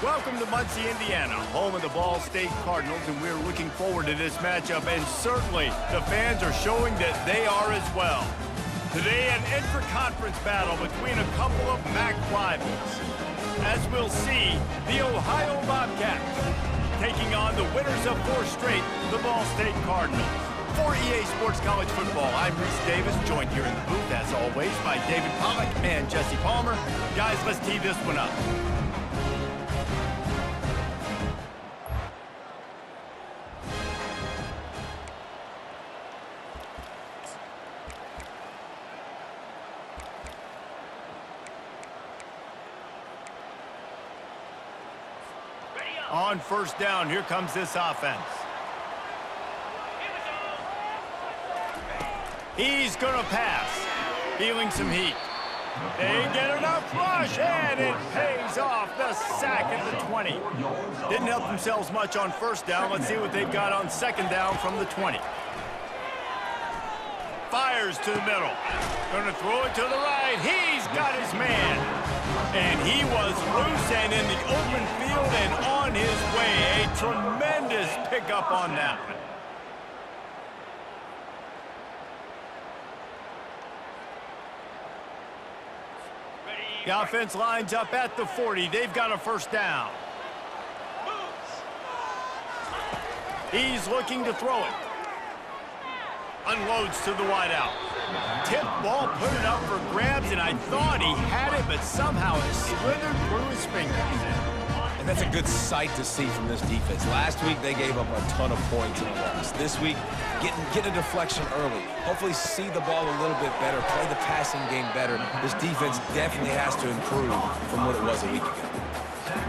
Welcome to Muncie, Indiana, home of the Ball State Cardinals, and we're looking forward to this matchup, and certainly the fans are showing that they are as well. Today, an intra-conference battle between a couple of MAC rivals. As we'll see, the Ohio Bobcats taking on the winners of 4 straight, the Ball State Cardinals. For EA Sports College Football, I'm Reese Davis, joined here in the booth, as always, by David Pollack and Jesse Palmer. Guys, let's tee this one up. On first down, here comes this offense. He's going to pass. Feeling some heat. They get enough rush, and it pays off. The sack at the 20. Didn't help themselves much on first down. Let's see what they've got on second down from the 20. Fires to the middle. Going to throw it to the right. He's got his man. And he was loose and in the open field and on his way. A tremendous pickup on that one. The offense lines up at the 40. They've got a first down. He's looking to throw it. Unloads to the wideout. Tip ball, put it up for grabs, and I thought he had it, but somehow it slithered through his fingers. And that's a good sight to see from this defense. Last week, they gave up a ton of points in a loss. This week, get a deflection early. Hopefully see the ball a little bit better, play the passing game better. This defense definitely has to improve from what it was a week ago.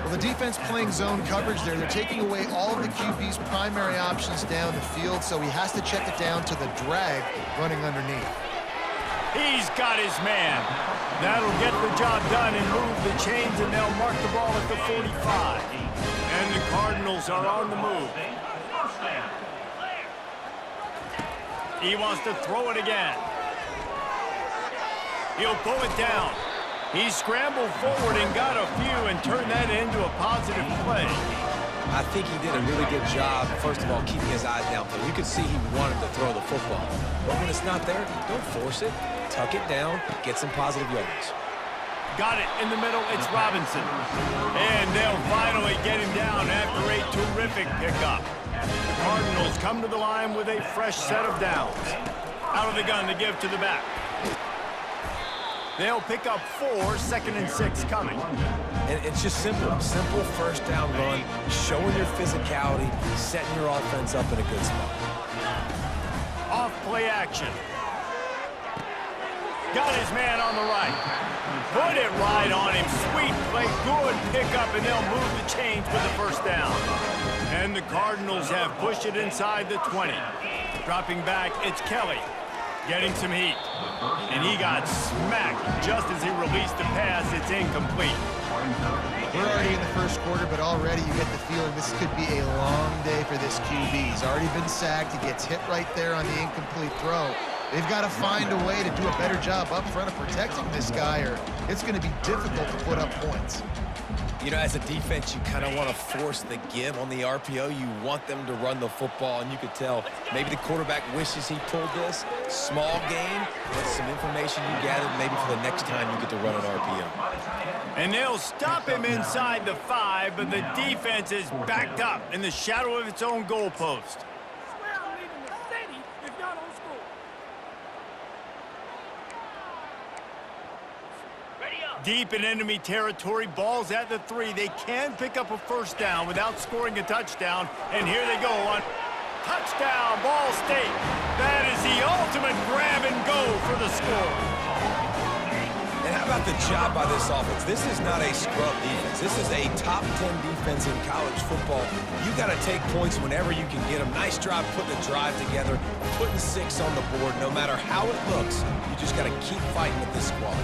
Well, the defense playing zone coverage there. They're taking away all of the QB's primary options down the field, so he has to check it down to the drag running underneath. He's got his man. That'll get the job done and move the chains, and they'll mark the ball at the 45. And the Cardinals are on the move. He wants to throw it again. He'll pull it down. He scrambled forward and got a few and turned that into a positive play. I think he did a really good job, first of all, keeping his eyes downfield. You could see he wanted to throw the football. But when it's not there, don't force it. Tuck it down, get some positive yards. Got it in the middle, it's Robinson. And they'll finally get him down after a terrific pickup. The Cardinals come to the line with a fresh set of downs. Out of the gun to give to the back. They'll pick up 4, second and 6 coming. And it's just simple first down run, showing your physicality, setting your offense up in a good spot. Off play action. Got his man on the right. Put it right on him. Sweet play, good pickup, and they'll move the chains with the first down. And the Cardinals have pushed it inside the 20. Dropping back, it's Kelly. Getting some heat. And he got smacked just as he released the pass. It's incomplete. We're already in the first quarter, but already you get the feeling this could be a long day for this QB. He's already been sacked. He gets hit right there on the incomplete throw. They've got to find a way to do a better job up front of protecting this guy, or it's going to be difficult to put up points. You know, as a defense, you kind of want to force the give on the RPO. You want them to run the football, and you could tell maybe the quarterback wishes he pulled this. Small gain, but some information you gathered maybe for the next time you get to run an RPO. And they'll stop him inside the 5, but the defense is backed up in the shadow of its own goalpost. Deep in enemy territory, ball's at the 3. They can pick up a first down without scoring a touchdown. And here they go on touchdown, Ball State. That is the ultimate grab and go for the score. And how about the job by this offense? This is not a scrub defense. This is a top 10 defense in college football. You got to take points whenever you can get them. Nice job putting the drive together, putting 6 on the board. No matter how it looks, you just got to keep fighting with this squad.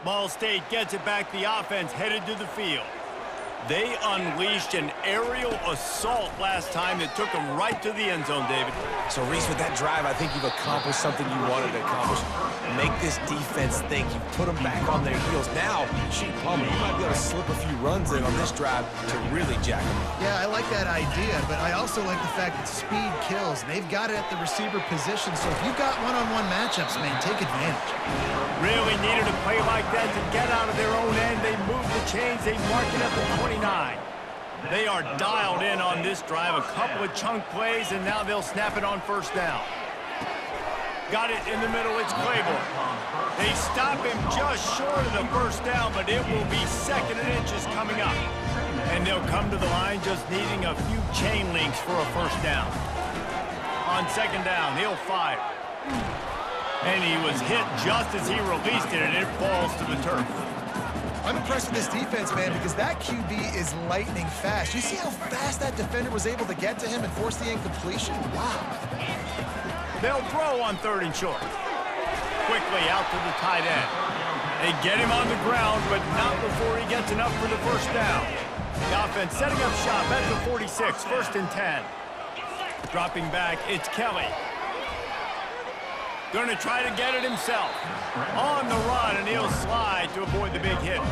Ball State gets it back. The offense headed to the field. They unleashed an aerial assault last time that took them right to the end zone, David. So, Reese, with that drive, I think you've accomplished something you wanted to accomplish. Make this defense think. You put them back on their heels. Now, shoot, Palmer, you might be able to slip a few runs in on this drive to really jack them up. Yeah, I like that idea, but I also like the fact that speed kills. They've got it at the receiver position, so if you've got one-on-one matchups, man, take advantage. Really needed a play like that to get out of their own end. They move the chains. They mark it at the 29. They are dialed in on this drive. A couple of chunk plays, and now they'll snap it on first down. Got it in the middle. It's Claiborne. They stop him just short of the first down, but it will be 2nd and inches coming up. And they'll come to the line just needing a few chain links for a first down. On 2nd down, he'll fire. And he was hit just as he released it, and it falls to the turf. I'm impressed with this defense, man, because that QB is lightning fast. You see how fast that defender was able to get to him and force the incompletion? Wow. They'll throw on 3rd and short. Quickly out to the tight end. They get him on the ground, but not before he gets enough for the first down. The offense setting up shop at the 46, 1st and 10. Dropping back, it's Kelly. Going to try to get it himself. On the run, and he'll slide to avoid the big hit.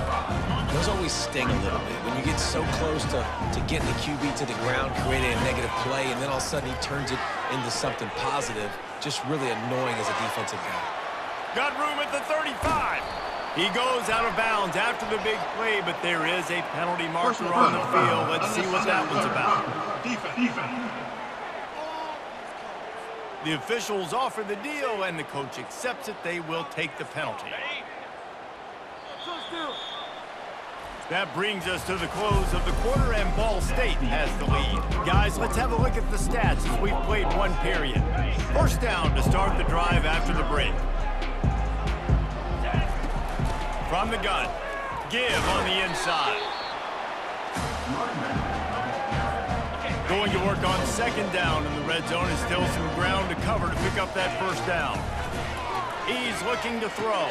Those always sting a little bit. When you get so close to getting the QB to the ground, creating a negative play, and then all of a sudden he turns it into something positive, just really annoying as a defensive guy. Got room at the 35. He goes out of bounds after the big play, but there is a penalty marker on the field. Let's see what that one's about. Defense. The officials offer the deal, and the coach accepts it. They will take the penalty. That brings us to the close of the quarter, and Ball State has the lead. Guys, let's have a look at the stats as we've played one period. First down to start the drive after the break. From the gun, give on the inside. Going to work on 2nd down in the red zone. Is still some ground to cover to pick up that first down. He's looking to throw.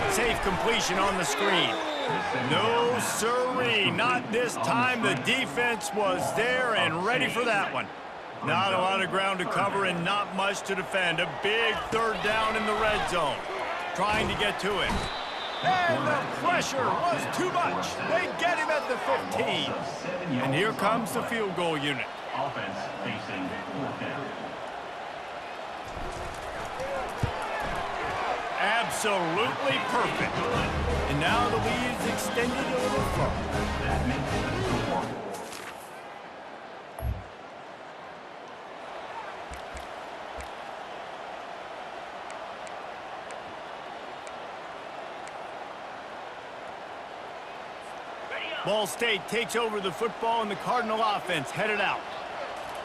Safe completion on the screen. No sirree, not this time. The defense was there and ready for that one. Not a lot of ground to cover and not much to defend. A big 3rd down in the red zone. Trying to get to it. And the pressure was too much. They get him at the 15. And here comes the field goal unit. Offense facing 4th down. Absolutely perfect. And now the lead is extended a little further. That makes the score. Ball State takes over the football, and the Cardinal offense headed out.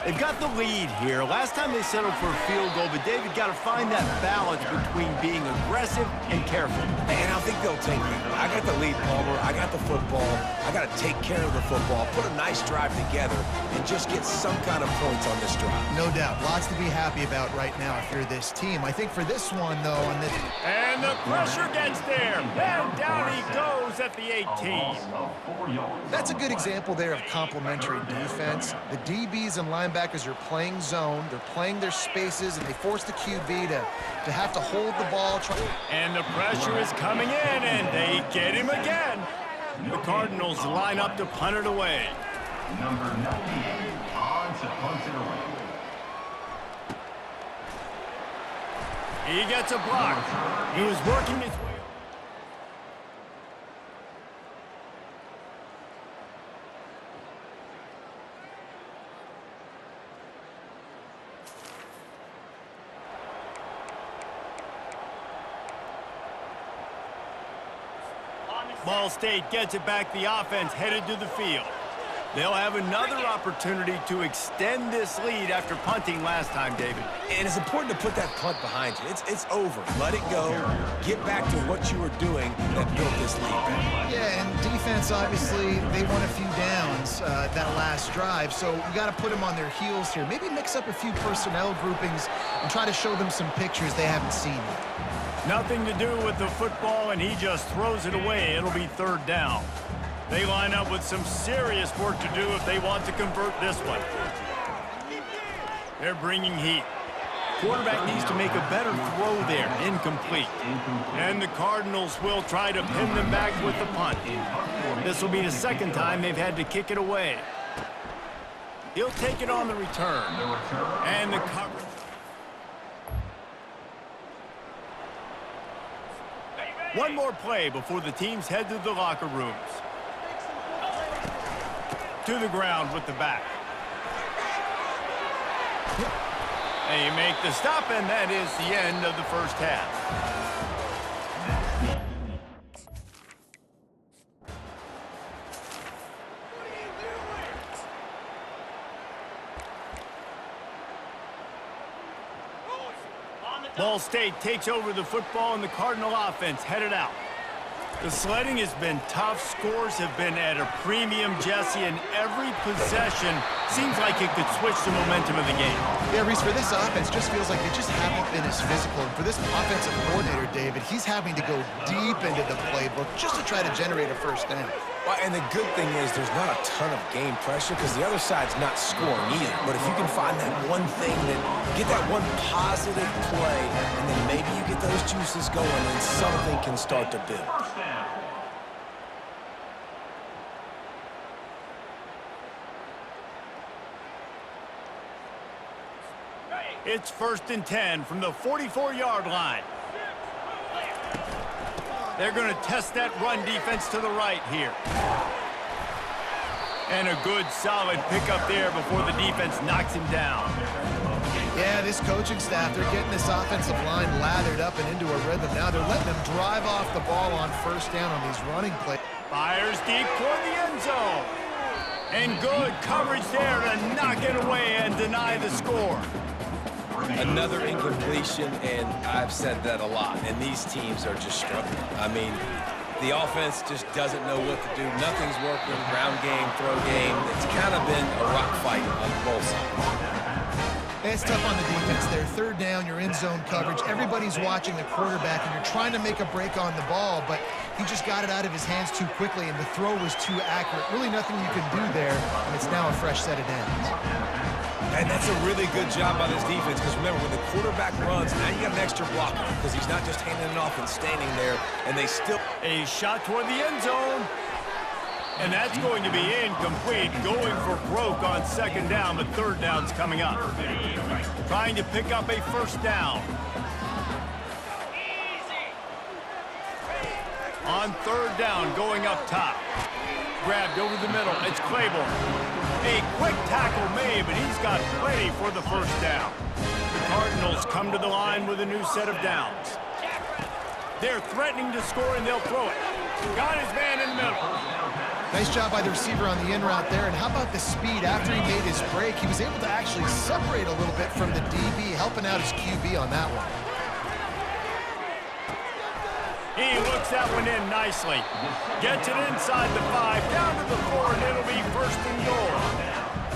They've got the lead here. Last time they settled for a field goal, but David got to find that balance between being aggressive and careful. And I think they'll take that. I got the lead, Palmer. I got the football. I got to take care of the football, put a nice drive together, and just get some kind of points on this drive. No doubt. Lots to be happy about right now if you're this team. I think for this one, though, and the pressure gets there. And down he goes at the 18. That's a good example there of complementary defense. The DBs and linebackers are playing zone. They're playing their spaces, and they force the QB to have to hold the ball. And the pressure is coming in, and they get him again. The Cardinals line up to punt it away. Number 98 on to punt it away. He gets a block. He was working his way. Ball State gets it back. The offense headed to the field. They'll have another opportunity to extend this lead after punting last time, David. And it's important to put that punt behind you. It's over. Let it go. Get back to what you were doing that built this lead back. Yeah, and defense, obviously, they won a few downs that last drive, so you got to put them on their heels here. Maybe mix up a few personnel groupings and try to show them some pictures they haven't seen yet. Nothing to do with the football, and he just throws it away. It'll be third down. They line up with some serious work to do if they want to convert this one. They're bringing heat. Quarterback needs to make a better throw there. Incomplete. And the Cardinals will try to pin them back with the punt. This will be the second time they've had to kick it away. He'll take it on the return. And the coverage. One more play before the teams head to the locker rooms. To the ground with the back. They make the stop, and that is the end of the first half. Ball State takes over the football, and the Cardinal offense headed out. The sledding has been tough. Scores have been at a premium, Jesse, and every possession seems like it could switch the momentum of the game. Yeah, Reese, for this offense, just feels like they just haven't been as physical. And for this offensive coordinator, David, he's having to go deep into the playbook just to try to generate a first down. Well, and the good thing is there's not a ton of game pressure because the other side's not scoring either. But if you can find that one thing, get that one positive play, and then maybe you get those juices going and something can start to build. It's 1st and 10 from the 44-yard line. They're going to test that run defense to the right here. And a good, solid pickup there before the defense knocks him down. Yeah, this coaching staff, they're getting this offensive line lathered up and into a rhythm. Now they're letting them drive off the ball on first down on these running plays. Fires deep toward the end zone. And good coverage there to knock it away and deny the score. Another incompletion, and I've said that a lot, and these teams are just struggling. I mean, the offense just doesn't know what to do. Nothing's working. Ground game, throw game. It's kind of been a rock fight on both sides. It's tough on the defense there. Third down, you're in zone coverage. Everybody's watching the quarterback, and you're trying to make a break on the ball, but he just got it out of his hands too quickly, and the throw was too accurate. Really nothing you can do there, and it's now a fresh set of downs. And that's a really good job by this defense because remember, when the quarterback runs, now you got an extra blocker because he's not just handing it off and standing there, and they still... A shot toward the end zone. And that's going to be incomplete. Going for broke on second down, but third down's coming up. Trying to pick up a first down. On third down, going up top. Grabbed over the middle. It's Claiborne. A quick tackle made, but he's got plenty for the first down. The Cardinals come to the line with a new set of downs. They're threatening to score, and they'll throw it. Got his man in the middle. Nice job by the receiver on the in route there. And how about the speed? After he made his break, he was able to actually separate a little bit from the DB, helping out his QB on that one. He looks that one in nicely. Gets it inside the 5, down to the 4, and it'll be first and goal.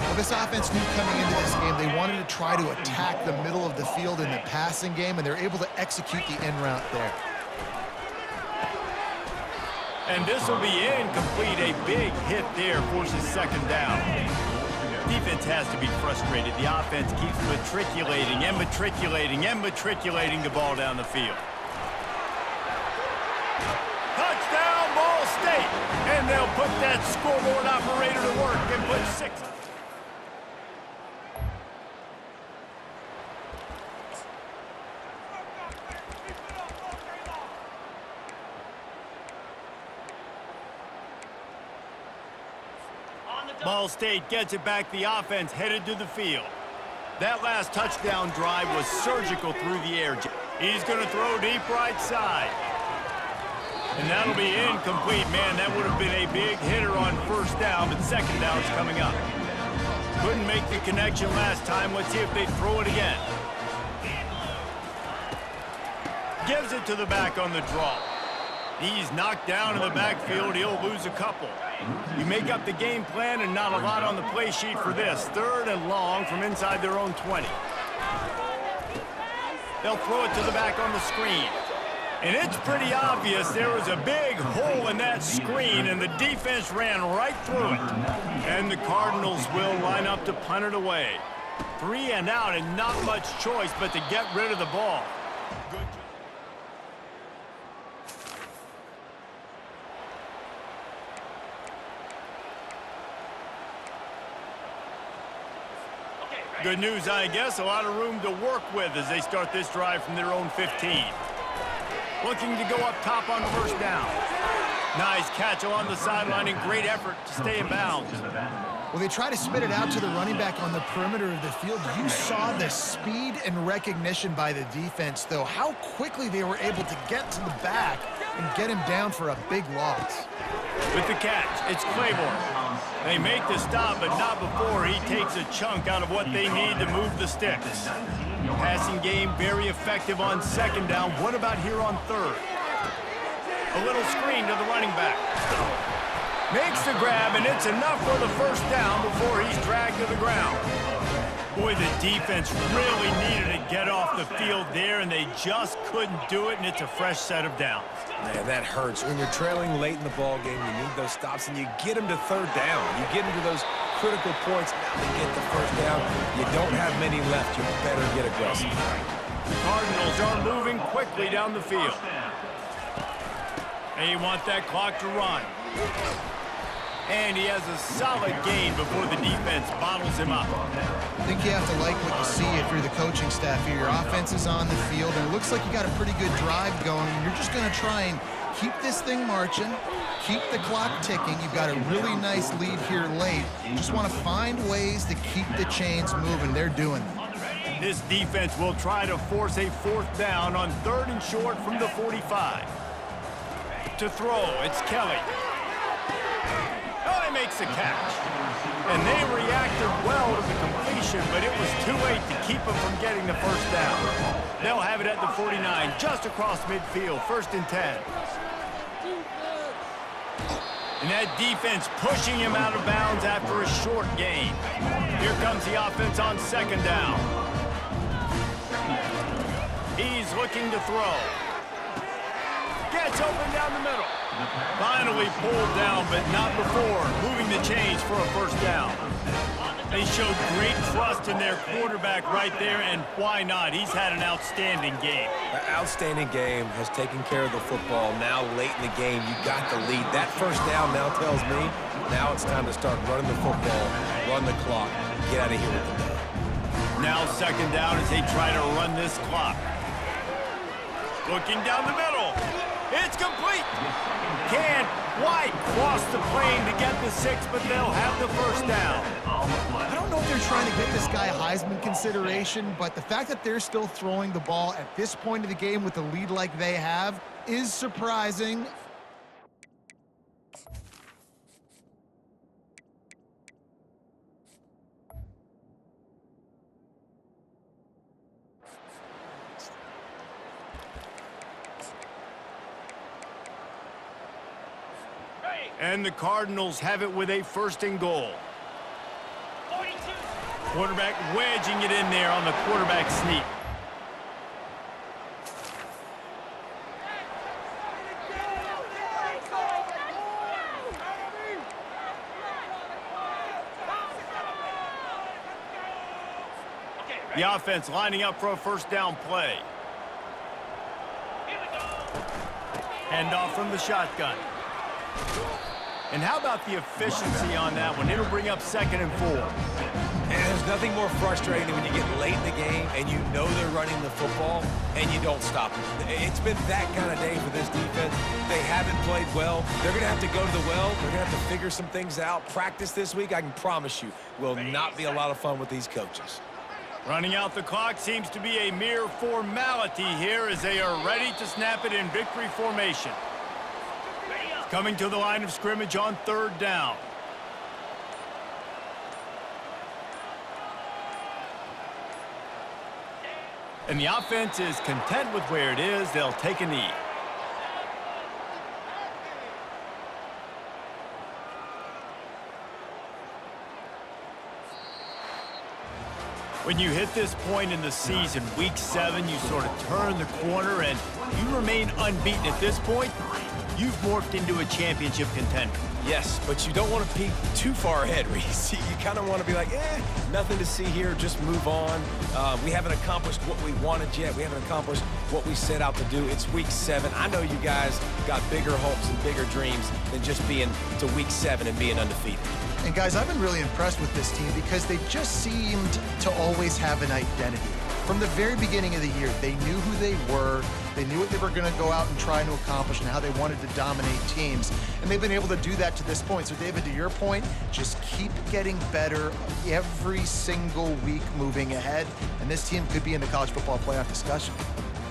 Well, this offense knew coming into this game they wanted to try to attack the middle of the field in the passing game, and they're able to execute the in route there. And this will be incomplete. A big hit there forces second down. Defense has to be frustrated. The offense keeps matriculating and matriculating and matriculating the ball down the field. Touchdown, Ball State! And they'll put that scoreboard operator to work and put 6. Ball State gets it back. The offense headed to the field. That last touchdown drive was surgical through the air. He's going to throw deep right side. And that'll be incomplete. Man, that would have been a big hitter on first down, but second down's coming up. Couldn't make the connection last time. Let's see if they throw it again. Gives it to the back on the draw. He's knocked down in the backfield. He'll lose a couple. You make up the game plan and not a lot on the play sheet for this. 3rd and long from inside their own 20. They'll throw it to the back on the screen. And it's pretty obvious there was a big hole in that screen, and the defense ran right through it. And the Cardinals will line up to punt it away. 3 and out, and not much choice but to get rid of the ball. Good job. Good news, I guess. A lot of room to work with as they start this drive from their own 15. Looking to go up top on first down. Nice catch along the sideline and great effort to stay in bounds. Well, they try to spit it out to the running back on the perimeter of the field. You saw the speed and recognition by the defense, though. How quickly they were able to get to the back and get him down for a big loss. With the catch, it's Claiborne. They make the stop, but not before he takes a chunk out of what they need to move the sticks. Passing game very effective on second down. What about here on third? A little screen to the running back. Makes the grab, and it's enough for the first down before he's dragged to the ground. Boy, the defense really needed to get off the field there, and they just couldn't do it, and it's a fresh set of downs. Man, that hurts. When you're trailing late in the ball game, you need those stops, and you get them to third down. You get them to those critical points. Now they get the first down. You don't have many left. You better get aggressive. The Cardinals are moving quickly down the field. They want that clock to run. And he has a solid gain before the defense bottles him up. I think you have to like what you see if you're the coaching staff here. Your offense is on the field, and it looks like you got a pretty good drive going. You're just going to try and keep this thing marching, keep the clock ticking. You've got a really nice lead here late. You just want to find ways to keep the chains moving. They're doing that. This defense will try to force a fourth down on 3rd and short from the 45. To throw, it's Kelly. Oh, he makes the catch. And they reacted well to the completion, but it was too late to keep them from getting the first down. They'll have it at the 49, just across midfield, 1st and 10. And that defense pushing him out of bounds after a short gain. Here comes the offense on second down. He's looking to throw. Gets open down the middle. Finally pulled down, but not before moving the chains for a first down. They showed great trust in their quarterback right there, and why not? He's had an outstanding game. An outstanding game, has taken care of the football. Now late in the game, you got the lead. That first down now tells me now it's time to start running the football, run the clock, get out of here with the dub. Now second down as they try to run this clock. Looking down the middle. It's complete. Can't quite cross the plane to get the 6, but they'll have the first down. I don't know if they're trying to get this guy Heisman consideration, but the fact that they're still throwing the ball at this point of the game with a lead like they have is surprising. And the Cardinals have it with a 1st and goal. 42. Quarterback wedging it in there on the quarterback sneak. The offense lining up for a first down play. Hand off from the shotgun. And how about the efficiency on that one? It'll bring up 2nd and 4. And there's nothing more frustrating than when you get late in the game and you know they're running the football and you don't stop them. It's been that kind of day for this defense. They haven't played well. They're going to have to go to the well. They're going to have to figure some things out. Practice this week, I can promise you, will not be a lot of fun with these coaches. Running out the clock seems to be a mere formality here as they are ready to snap it in victory formation. Coming to the line of scrimmage on 3rd down. And the offense is content with where it is. They'll take a knee. When you hit this point in the season, week 7, you sort of turn the corner and you remain unbeaten at this point. You've morphed into a championship contender. Yes, but you don't want to peek too far ahead, Reese. You kind of want to be like, nothing to see here, just move on. We haven't accomplished what we wanted yet. We haven't accomplished what we set out to do. It's week 7. I know you guys got bigger hopes and bigger dreams than just being to week 7 and being undefeated. And guys, I've been really impressed with this team because they just seemed to always have an identity. From the very beginning of the year, they knew who they were. They knew what they were going to go out and try to accomplish and how they wanted to dominate teams. And they've been able to do that to this point. So, David, to your point, just keep getting better every single week moving ahead. And this team could be in the college football playoff discussion.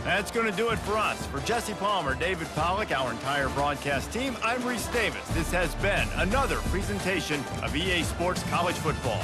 That's going to do it for us. For Jesse Palmer, David Pollack, our entire broadcast team, I'm Reese Davis. This has been another presentation of EA Sports College Football.